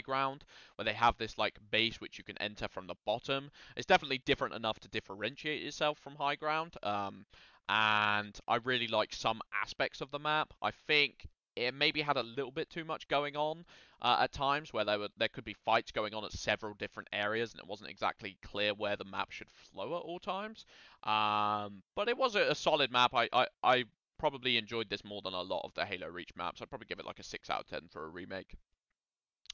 Ground, where they have this like base which you can enter from the bottom. It's definitely different enough to differentiate itself from High Ground. And I really like some aspects of the map. I think it maybe had a little bit too much going on at times, where there could be fights going on at several different areas, and it wasn't exactly clear where the map should flow at all times. But it was a solid map. I probably enjoyed this more than a lot of the Halo Reach maps. I'd probably give it like a 6 out of 10 for a remake.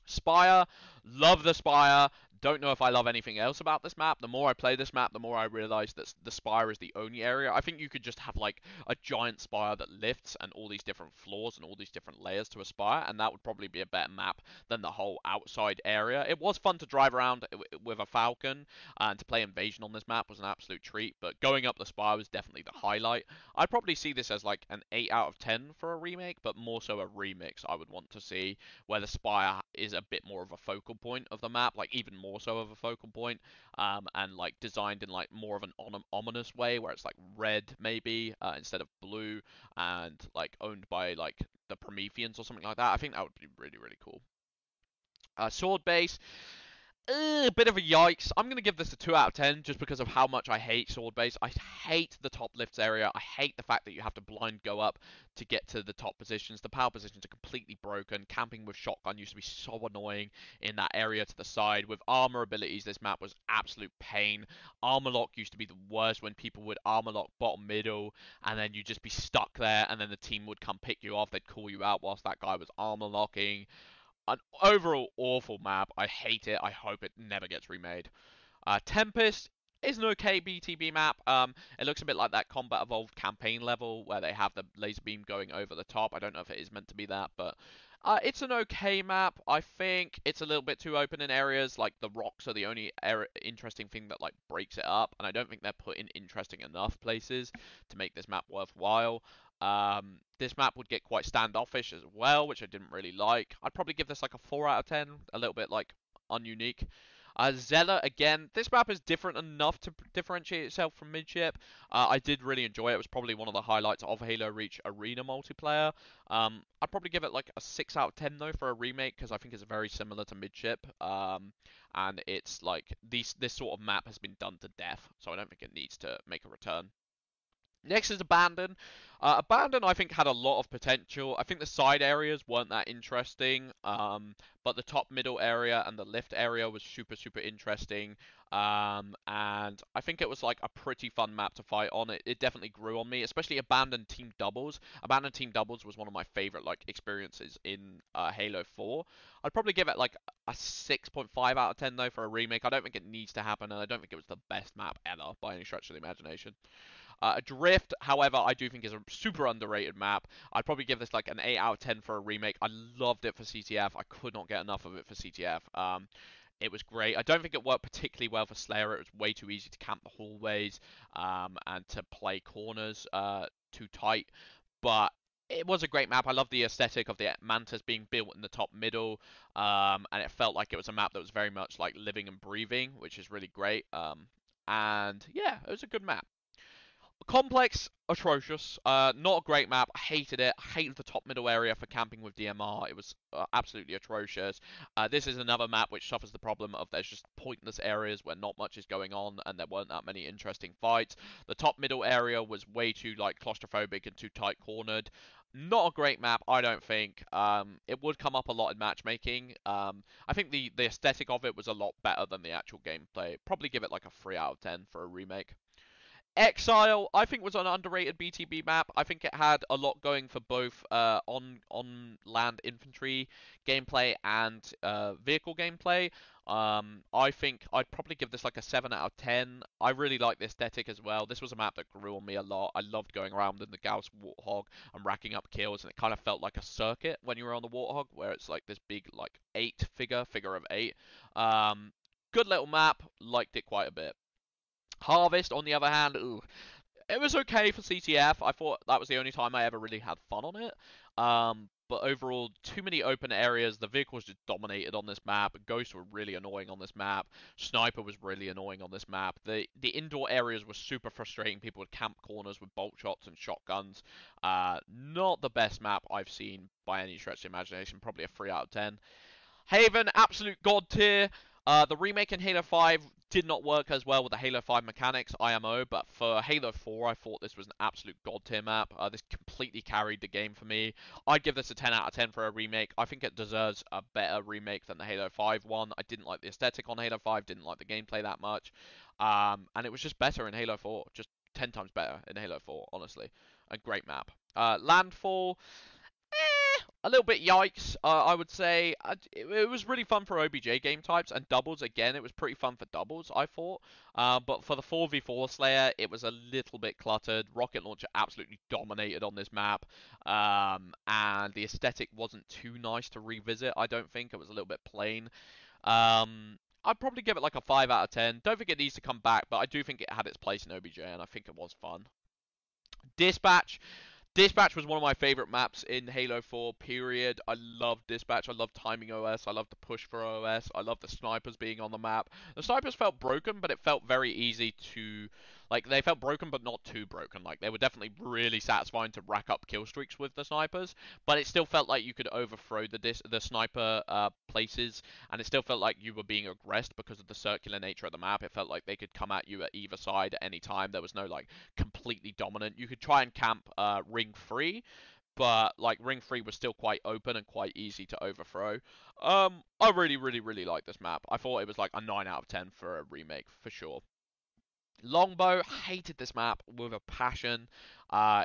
Spire, love the Spire. Don't know if I love anything else about this map. The more I play this map, the more I realize that the Spire is the only area. I think you could just have like a giant Spire that lifts and all these different floors and all these different layers to a Spire, and that would probably be a better map than the whole outside area. It was fun to drive around with a Falcon, and to play Invasion on this map was an absolute treat, but going up the Spire was definitely the highlight. I'd probably see this as like an 8 out of 10 for a remake, but more so a remix I would want to see, where the Spire is a bit more of a focal point of the map, like even more so of a focal point, and like designed in like more of an ominous way, where it's like red maybe instead of blue, and like owned by like the Prometheans or something like that. I think that would be really, really cool. Sword base. A bit of a yikes. I'm going to give this a 2 out of 10 just because of how much I hate sword base. I hate the top lifts area. I hate the fact that you have to blind go up to get to the top positions. The power positions are completely broken. Camping with shotgun used to be so annoying in that area to the side. With armor abilities, this map was absolute pain. Armor lock used to be the worst, when people would armor lock bottom middle, and then you'd just be stuck there, and then the team would come pick you off. They'd call you out whilst that guy was armor locking. An overall awful map. I hate it. I hope it never gets remade. Tempest is an okay BTB map. It looks a bit like that Combat Evolved campaign level where they have the laser beam going over the top. I don't know if it is meant to be that, but it's an okay map. I think it's a little bit too open in areas. Like the rocks are the only interesting thing that like breaks it up, and I don't think they're put in interesting enough places to make this map worthwhile. This map would get quite standoffish as well, which I didn't really like. I'd probably give this like a 4 out of 10, a little bit like ununique. Zealot, again, this map is different enough to differentiate itself from Midship. I did really enjoy it. It was probably one of the highlights of Halo Reach Arena multiplayer. I'd probably give it like a 6 out of 10 though for a remake, because I think it's very similar to Midship. And it's like this sort of map has been done to death, so I don't think it needs to make a return. Next is Abandon. Abandon, I think, had a lot of potential. I think the side areas weren't that interesting, but the top middle area and the lift area was super, super interesting. And I think it was like a pretty fun map to fight on. It definitely grew on me, especially Abandon Team Doubles. Abandon Team Doubles was one of my favorite like experiences in Halo 4. I'd probably give it like a 6.5 out of 10 though for a remake. I don't think it needs to happen, and I don't think it was the best map ever by any stretch of the imagination. Adrift, however, I do think is a super underrated map. I'd probably give this like an 8 out of 10 for a remake. I loved it for CTF. I could not get enough of it for CTF. It was great. I don't think it worked particularly well for Slayer. It was way too easy to camp the hallways and to play corners too tight. But it was a great map. I love the aesthetic of the Mantis being built in the top middle, and it felt like it was a map that was very much like living and breathing, which is really great. And yeah, it was a good map. Complex, atrocious. Not a great map. I hated it. I hated the top middle area for camping with DMR. It was absolutely atrocious. This is another map which suffers the problem of there's just pointless areas where not much is going on and there weren't that many interesting fights. The top middle area was way too like claustrophobic and too tight cornered. Not a great map, I don't think. It would come up a lot in matchmaking. I think the aesthetic of it was a lot better than the actual gameplay. Probably give it like a 3 out of 10 for a remake. Exile, I think, was an underrated BTB map. I think it had a lot going for both on land infantry gameplay and vehicle gameplay. I think I'd probably give this like a 7 out of 10. I really like the aesthetic as well. This was a map that grew on me a lot. I loved going around in the Gauss Warthog and racking up kills, and it kind of felt like a circuit when you were on the Warthog, where it's like this big like 8 figure of 8. Good little map, liked it quite a bit. Harvest, on the other hand, ooh, it was okay for CTF. I thought that was the only time I ever really had fun on it. But overall, too many open areas. The vehicles just dominated on this map. Ghosts were really annoying on this map. Sniper was really annoying on this map. The indoor areas were super frustrating. People would camp corners with bolt shots and shotguns. Not the best map I've seen by any stretch of the imagination. Probably a 3 out of 10. Haven, absolute god tier. The remake in Halo 5 did not work as well with the Halo 5 mechanics, IMO, but for Halo 4, I thought this was an absolute god tier map. This completely carried the game for me. I'd give this a 10 out of 10 for a remake. I think it deserves a better remake than the Halo 5 one. I didn't like the aesthetic on Halo 5, didn't like the gameplay that much. And it was just better in Halo 4, just 10 times better in Halo 4, honestly. A great map. Landfall, a little bit yikes, I would say. It was really fun for OBJ game types, and doubles, again, it was pretty fun for doubles, I thought. But for the 4v4 Slayer, it was a little bit cluttered. Rocket Launcher absolutely dominated on this map, and the aesthetic wasn't too nice to revisit, I don't think. It was a little bit plain. I'd probably give it like a 5 out of 10. Don't think it needs to come back, but I do think it had its place in OBJ, and I think it was fun. Dispatch. Dispatch was one of my favorite maps in Halo 4, period. I loved Dispatch. I loved timing OS. I loved the push for OS. I loved the snipers being on the map. The snipers felt broken, but it felt very easy to... Like, they felt broken, but not too broken. Like, they were definitely really satisfying to rack up kill streaks with the snipers, but it still felt like you could overthrow the sniper places, and it still felt like you were being aggressed because of the circular nature of the map. It felt like they could come at you at either side at any time. There was no, like, completely dominant. You could try and camp ring 3, but like ring 3 was still quite open and quite easy to overthrow. I really liked this map. I thought it was like a 9 out of 10 for a remake for sure. Longbow, hated this map with a passion.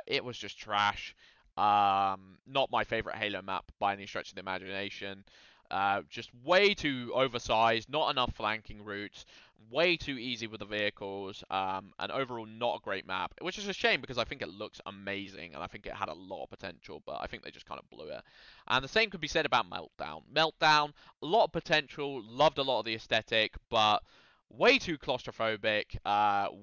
It was just trash. Not my favorite Halo map by any stretch of the imagination. Just way too oversized, not enough flanking routes, way too easy with the vehicles, and overall not a great map, which is a shame because I think it looks amazing and I think it had a lot of potential, but I think they just kind of blew it. And the same could be said about Meltdown. Meltdown, a lot of potential, loved a lot of the aesthetic, but way too claustrophobic,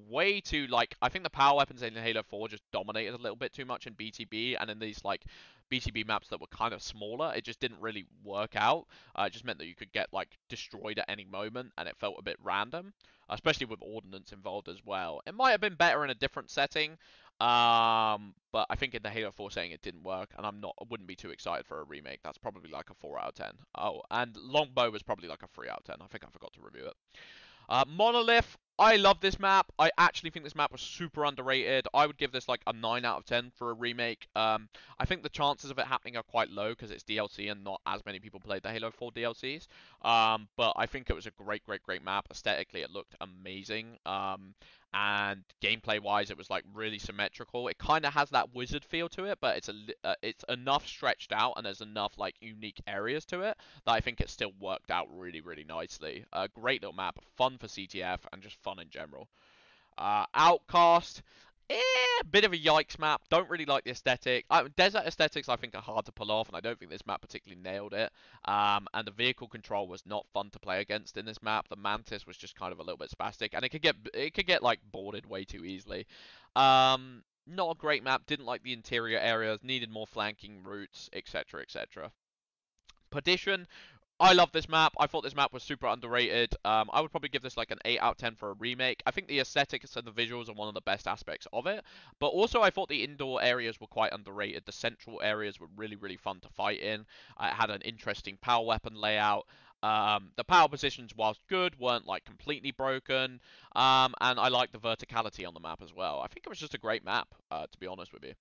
way too, like, I think the power weapons in Halo 4 just dominated a little bit too much in BTB, and in these, like, BTB maps that were kind of smaller, it just didn't really work out. It just meant that you could get, like, destroyed at any moment, and it felt a bit random, especially with Ordnance involved as well. It might have been better in a different setting, but I think in the Halo 4 setting it didn't work, and I wouldn't be too excited for a remake. That's probably like a 4 out of 10. Oh, and Longbow was probably like a 3 out of 10. I think I forgot to review it. Monolith, I love this map. I actually think this map was super underrated. I would give this like a 9 out of 10 for a remake. I think the chances of it happening are quite low because it's DLC and not as many people played the Halo 4 DLCs. But I think it was a great map. Aesthetically, it looked amazing. And gameplay-wise, it was like really symmetrical. It kind of has that Wizard feel to it, but it's enough stretched out and there's enough like unique areas to it that I think it still worked out really nicely. A great little map, fun for CTF, and just fun in general. Outcast, bit of a yikes map. Don't really like the aesthetic. Desert aesthetics I think are hard to pull off, and I don't think this map particularly nailed it. And the vehicle control was not fun to play against in this map. The Mantis was just kind of a little bit spastic, and it could get like boarded way too easily. Not a great map. Didn't like the interior areas. Needed more flanking routes, etc., etc. Perdition, I love this map. I thought this map was super underrated. I would probably give this like an 8 out of 10 for a remake. I think the aesthetics and the visuals are one of the best aspects of it. But also I thought the indoor areas were quite underrated. The central areas were really, really fun to fight in. It had an interesting power weapon layout. The power positions, whilst good, weren't like completely broken. And I liked the verticality on the map as well. I think it was just a great map, to be honest with you.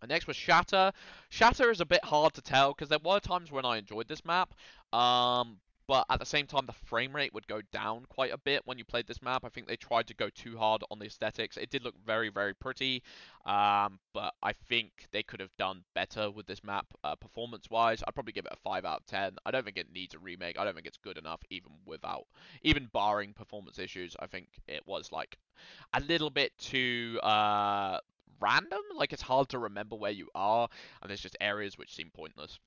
And next was Shatter. Shatter is a bit hard to tell because there were times when I enjoyed this map, but at the same time the frame rate would go down quite a bit when you played this map. I think they tried to go too hard on the aesthetics. It did look very, very pretty, but I think they could have done better with this map performance-wise. I'd probably give it a 5 out of 10. I don't think it needs a remake. I don't think it's good enough even barring performance issues. I think it was like a little bit too random. Like, it's hard to remember where you are, and there's just areas which seem pointless.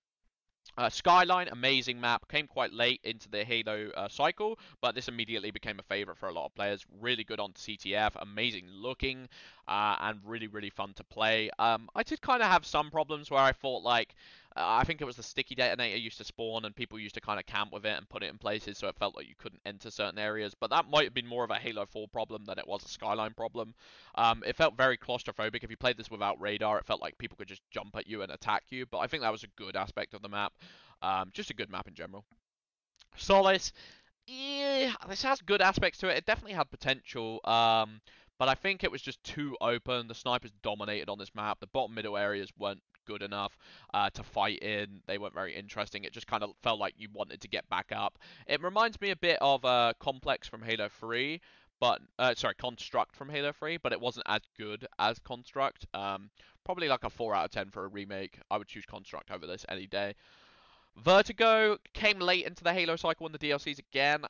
Skyline, amazing map. Came quite late into the Halo cycle, but this immediately became a favorite for a lot of players. Really good on CTF, amazing looking, and really, really fun to play. I did kind of have some problems where I thought, like, I think it was the sticky detonator used to spawn, and people used to kind of camp with it and put it in places, so it felt like you couldn't enter certain areas. But that might have been more of a Halo 4 problem than it was a Skyline problem. It felt very claustrophobic. If you played this without radar, it felt like people could just jump at you and attack you. But I think that was a good aspect of the map. Just a good map in general. Solace, yeah, this has good aspects to it. It definitely had potential, but I think it was just too open. The snipers dominated on this map. The bottom middle areas weren't good enough to fight in. They weren't very interesting. It just kind of felt like you wanted to get back up. It reminds me a bit of Complex from Halo 3, but sorry, Construct from Halo 3, but it wasn't as good as Construct. Probably like a 4 out of 10 for a remake. I would choose Construct over this any day. Vertigo came late into the Halo cycle in the DLCs again.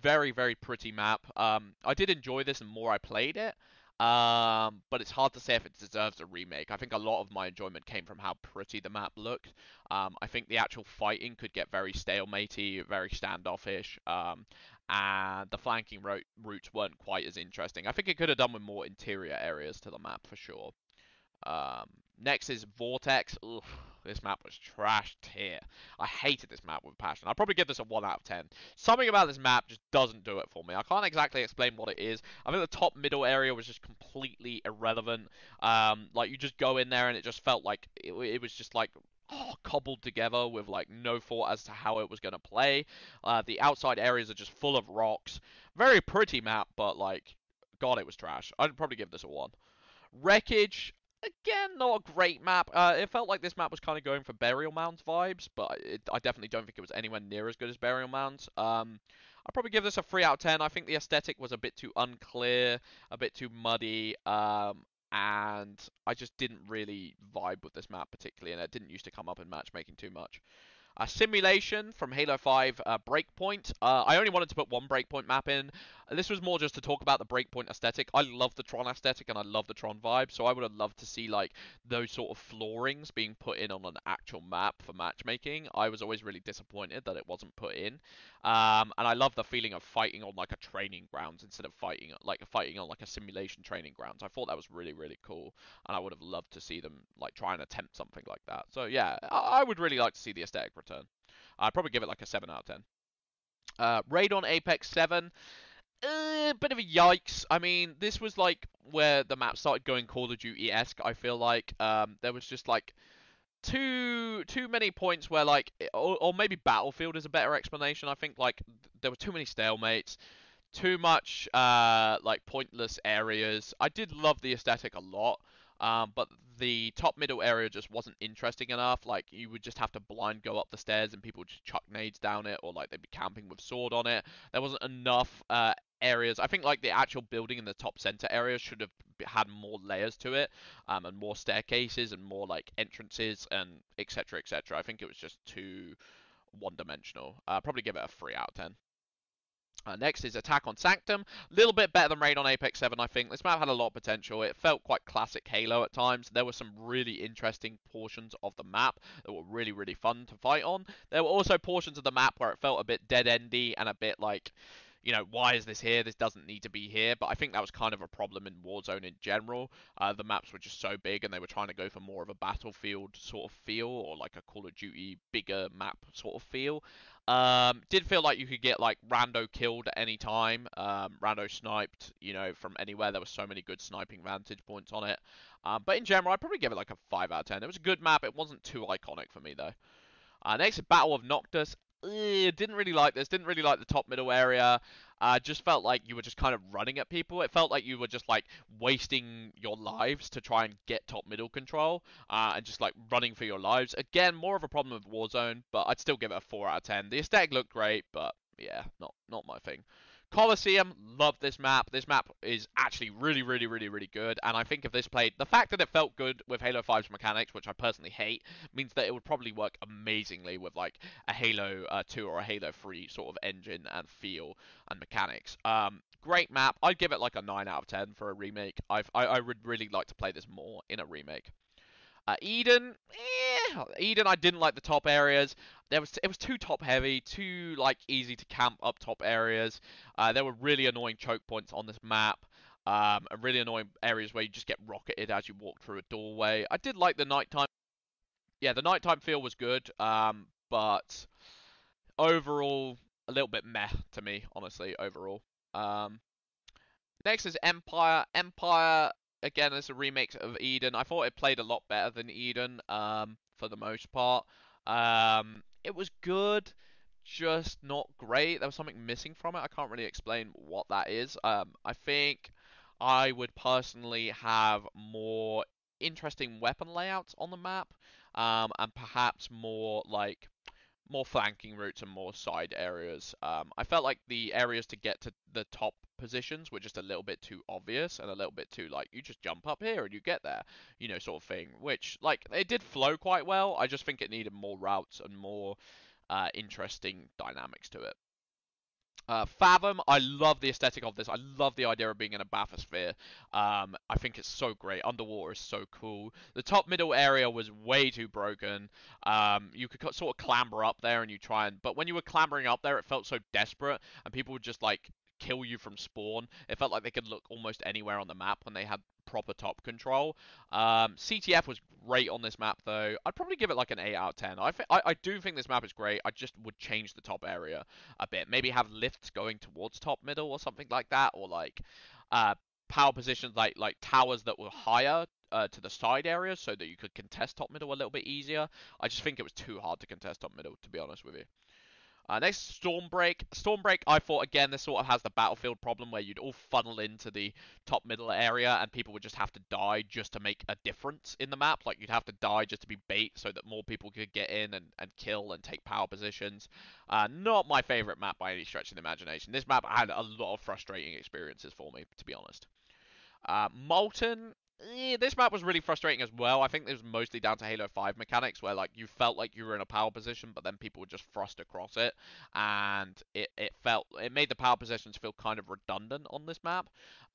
Very, very pretty map. I did enjoy this the more I played it, but it's hard to say if it deserves a remake. I think a lot of my enjoyment came from how pretty the map looked. I think the actual fighting could get very stalematey, very standoffish, and the flanking routes weren't quite as interesting. I think it could have done with more interior areas to the map for sure. Next is Vortex. Ugh, this map was trashed here. I hated this map with passion. I'd probably give this a 1 out of 10. Something about this map just doesn't do it for me. I can't exactly explain what it is. I think the top middle area was just completely irrelevant. Like, you just go in there and it just felt like it was just like cobbled together with like no thought as to how it was going to play. The outside areas are just full of rocks. Very pretty map, but like, God, it was trash. I'd probably give this a 1. Wreckage, again, not a great map. It felt like this map was kind of going for Burial Mounds vibes, but I definitely don't think it was anywhere near as good as Burial Mounds. I'd probably give this a 3 out of 10. I think the aesthetic was a bit too unclear, a bit too muddy, and I just didn't really vibe with this map particularly, and it didn't used to come up in matchmaking too much. Simulation from Halo 5 Breakpoint. I only wanted to put one Breakpoint map in. This was more just to talk about the Breakpoint aesthetic. I love the Tron aesthetic and I love the Tron vibe, so I would have loved to see like those sort of floorings being put in on an actual map for matchmaking. I was always really disappointed that it wasn't put in. And I love the feeling of fighting on like a training grounds instead of fighting on like a simulation training grounds. I thought that was really, really cool, and I would have loved to see them like try and attempt something like that. So yeah, I would really like to see the aesthetic return. I'd probably give it like a 7 out of 10. Raid on Apex 7. Bit of a yikes. I mean, this was like where the map started going Call of Duty-esque, I feel like. There was just like too many points where like, or maybe Battlefield is a better explanation. I think like there were too many stalemates, too much like pointless areas. I did love the aesthetic a lot, but the top middle area just wasn't interesting enough. Like, you would just have to blind go up the stairs and people would just chuck nades down it, or like they'd be camping with sword on it. There wasn't enough areas. I think like the actual building in the top center area should have had more layers to it, and more staircases and more like entrances and etc, etc. I think it was just too one-dimensional. Probably give it a 3 out of 10. Next is Attack on Sanctum. A little bit better than Raid on Apex 7, I think. This map had a lot of potential. It felt quite classic Halo at times. There were some really interesting portions of the map that were really, really fun to fight on. There were also portions of the map where it felt a bit dead-endy and a bit like, you know, why is this here? This doesn't need to be here. But I think that was kind of a problem in Warzone in general. The maps were just so big and they were trying to go for more of a Battlefield sort of feel, or like a Call of Duty bigger map sort of feel. Did feel like you could get like rando killed at any time, rando sniped, you know, from anywhere. There were so many good sniping vantage points on it. But in general, I'd probably give it like a 5 out of 10. It was a good map. It wasn't too iconic for me though. Next, Battle of Noctis. Didn't really like this. Didn't really like the top middle area. Just felt like you were just kind of running at people. It felt like you were just like wasting your lives to try and get top middle control, and just like running for your lives. Again, more of a problem with Warzone, but I'd still give it a 4 out of 10. The aesthetic looked great, but yeah, not my thing. Colosseum, love this map. This map is actually really, really, really, really good. And I think if this played, the fact that it felt good with Halo 5's mechanics, which I personally hate, means that it would probably work amazingly with like a Halo 2 or a Halo 3 sort of engine and feel and mechanics. Great map. I'd give it like a 9 out of 10 for a remake. I would really like to play this more in a remake. Eden, Eden, I didn't like the top areas. It was too top heavy, too like easy to camp up top areas. There were really annoying choke points on this map. And really annoying areas where you just get rocketed as you walk through a doorway. I did like the nighttime. Yeah, the nighttime feel was good. But overall, a little bit meh to me, honestly. Overall. Um, Next is Empire. Empire, again, is a remake of Eden. I thought it played a lot better than Eden, for the most part. It was good, just not great. There was something missing from it. I can't really explain what that is. I think I would personally have more interesting weapon layouts on the map, and perhaps more flanking routes and more side areas. I felt like the areas to get to the top positions were just a little bit too obvious and a little bit too like, you just jump up here and you get there, you know, sort of thing. Which, like, it did flow quite well. I just think it needed more routes and more interesting dynamics to it. Fathom, I love the aesthetic of this. I love the idea of being in a bathysphere. I think it's so great. Underwater is so cool. The top middle area was way too broken. You could sort of clamber up there and you try and, but when you were clambering up there, it felt so desperate, and people would just like kill you from spawn. It felt like they could look almost anywhere on the map when they had proper top control. CTF was great on this map though. I'd probably give it like an 8 out of 10. I do think this map is great. I just would change the top area a bit. Maybe have lifts going towards top middle or something like that, or like uh, power positions like towers that were higher to the side areas so that you could contest top middle a little bit easier. I just think it was too hard to contest top middle, to be honest with you. Next, Stormbreak. Stormbreak, I thought, again, this sort of has the Battlefield problem where you'd all funnel into the top middle area and people would just have to die just to make a difference in the map. Like, you'd have to die just to be bait so that more people could get in and kill and take power positions. Not my favorite map by any stretch of the imagination. This map had a lot of frustrating experiences for me, to be honest. Molten, this map was really frustrating as well. I think it was mostly down to Halo 5 mechanics, where like you felt like you were in a power position, but then people would just thrust across it, and it made the power positions feel kind of redundant on this map.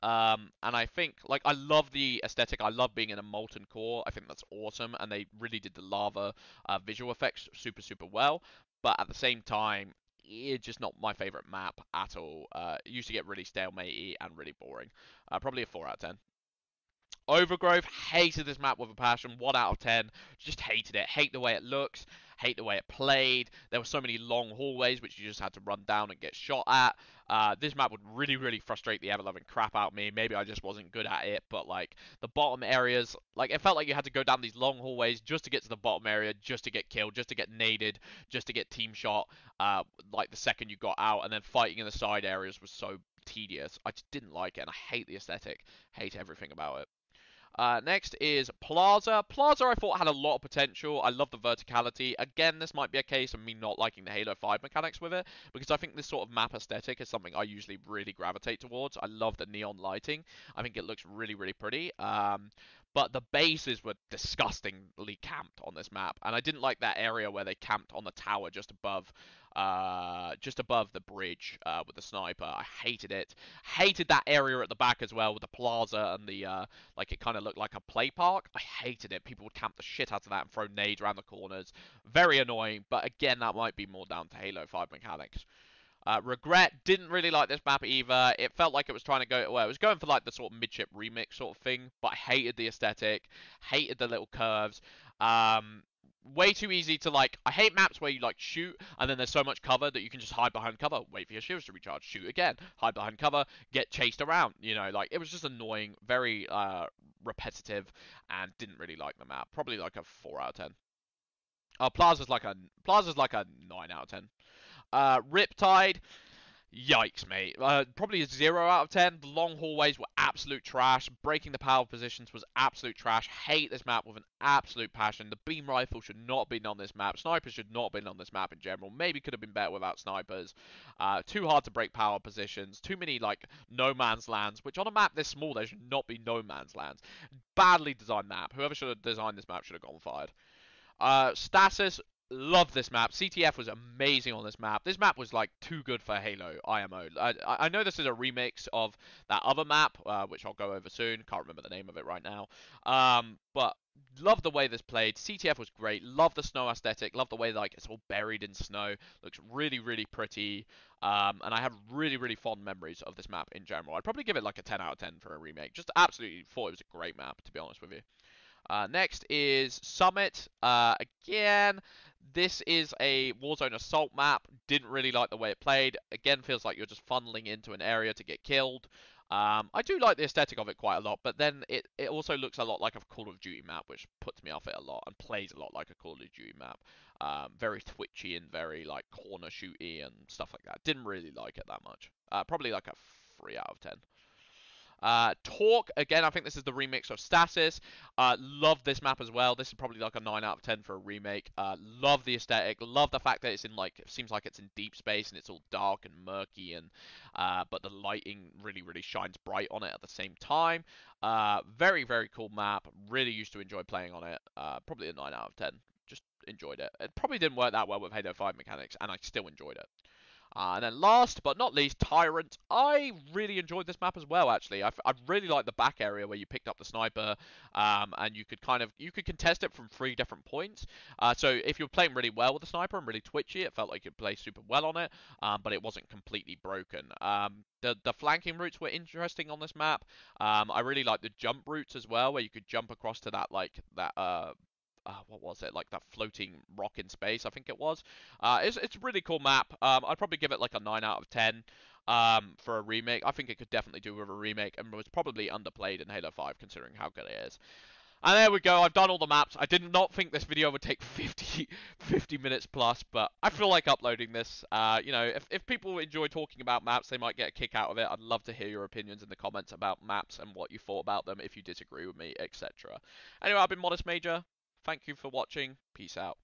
And I think like I love the aesthetic. I love being in a molten core. I think that's awesome, and they really did the lava visual effects super super well. But at the same time, it's just not my favorite map at all. It used to get really stalematey and really boring. Probably a 4 out of 10. Overgrowth, hated this map with a passion. 1 out of 10. Just hated it. Hate the way it looks. Hate the way it played. There were so many long hallways which you just had to run down and get shot at. This map would really, really frustrate the ever-loving crap out of me. Maybe I just wasn't good at it, but like the bottom areas, like it felt like you had to go down these long hallways just to get to the bottom area, just to get killed, just to get naded, just to get team shot. Like the second you got out, and then fighting in the side areas was so tedious. I just didn't like it, and I hate the aesthetic. Hate everything about it. Next is Plaza. Plaza I thought had a lot of potential. I love the verticality. Again, this might be a case of me not liking the Halo 5 mechanics with it, because I think this sort of map aesthetic is something I usually really gravitate towards. I love the neon lighting. I think it looks really, really pretty. But the bases were disgustingly camped on this map, and I didn't like that area where they camped on the tower just above just above the bridge with the sniper. I hated it. Hated that area at the back as well with the plaza and the like it kind of looked like a play park. I hated it. People would camp the shit out of that and throw nades around the corners. Very annoying, but again, that might be more down to Halo 5 mechanics. Regret, didn't really like this map either. It felt like it was trying to go, well, it was going for like the sort of midship remix sort of thing, but I hated the aesthetic, hated the little curves. Way too easy to like, I hate maps where you like shoot and then there's so much cover that you can just hide behind cover, wait for your shields to recharge, shoot again, hide behind cover, get chased around, you know, like it was just annoying, very repetitive, and didn't really like the map. Probably like a 4 out of 10. Plaza's like a 9 out of 10. Riptide, yikes, mate. Probably a 0 out of 10. The long hallways were absolute trash. Breaking the power positions was absolute trash. Hate this map with an absolute passion. The beam rifle should not have been on this map. Snipers should not have been on this map in general. Maybe could have been better without snipers. Too hard to break power positions. Too many, like, no man's lands, which on a map this small, there should not be no man's lands. Badly designed map. Whoever should have designed this map should have gone fired. Stasis, love this map. CTF was amazing on this map. This map was like too good for Halo IMO. I know this is a remix of that other map, which I'll go over soon. Can't remember the name of it right now. But love the way this played. CTF was great. Love the snow aesthetic. Love the way like it's all buried in snow. Looks really, really pretty. And I have really, really fond memories of this map in general. I'd probably give it like a 10 out of 10 for a remake. Just absolutely thought it was a great map, to be honest with you. Next is Summit. Again, this is a Warzone Assault map. Didn't really like the way it played. Again, feels like you're just funneling into an area to get killed. I do like the aesthetic of it quite a lot, but then it also looks a lot like a Call of Duty map, which puts me off it a lot and plays a lot like a Call of Duty map. Very twitchy and very like corner shooty and stuff like that. Didn't really like it that much. Probably like a 3 out of 10. Talk, again, I think this is the remix of Stasis. Love this map as well. This is probably like a 9 out of 10 for a remake. Love the aesthetic. Love the fact that it's in like, it seems like it's in deep space and it's all dark and murky, and but the lighting really, really shines bright on it at the same time. Very, very cool map. Really used to enjoy playing on it. Probably a 9 out of 10. Just enjoyed it. It probably didn't work that well with Halo 5 mechanics, and I still enjoyed it. And then last but not least, Tyrant. I really enjoyed this map as well, actually. I really like the back area where you picked up the sniper, and you could contest it from 3 different points. So if you're playing really well with the sniper and really twitchy, it felt like you'd play super well on it, but it wasn't completely broken. The flanking routes were interesting on this map. I really like the jump routes as well, where you could jump across to that what was it, like that floating rock in space, I think it was. It's a really cool map. I'd probably give it like a 9 out of 10 for a remake. I think it could definitely do with a remake, and was probably underplayed in Halo 5 considering how good it is. And there we go, I've done all the maps. I did not think this video would take 50 minutes plus, but I feel like uploading this. You know, if people enjoy talking about maps, they might get a kick out of it. I'd love to hear your opinions in the comments about maps and what you thought about them, if you disagree with me, etc. Anyway, I've been Modest Major. Thank you for watching. Peace out.